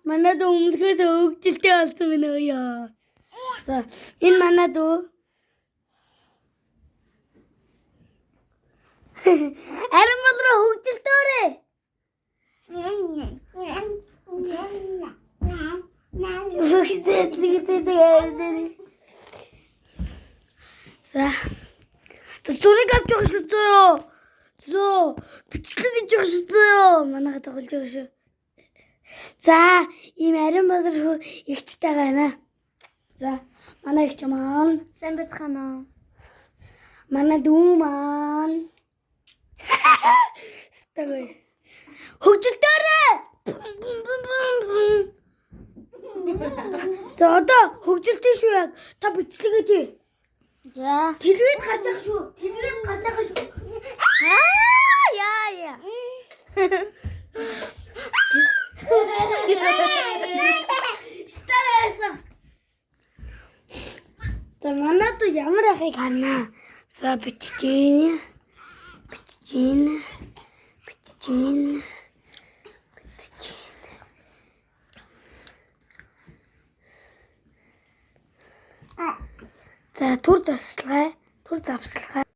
манайд өмнөхөөс хөгжилтэй болсон байна уу яа. За энэ манайд уу. Арин болроо хөгжилтөөрэ. За. Зургийг авч явах шүү дээ. Зөө бичлэг гэж явах шүү дээ. Манайха тоглож байгаа шүү. За, ийм арин болроо ихчтэй гана. За, манай ихч маань Сайн байцгаана уу? манай дүү маань стагүй. Хөгжилтөөрэ. За одоо хөгжилтэй шүү яг. Та бичлэг гэж. За. Телевиз гарч байгаа шүү. Телевиз гарч байгаа шүү. Яа. Стаасан. За манайд ямар ахыг харна. За биччихээн. За түр завсалгай.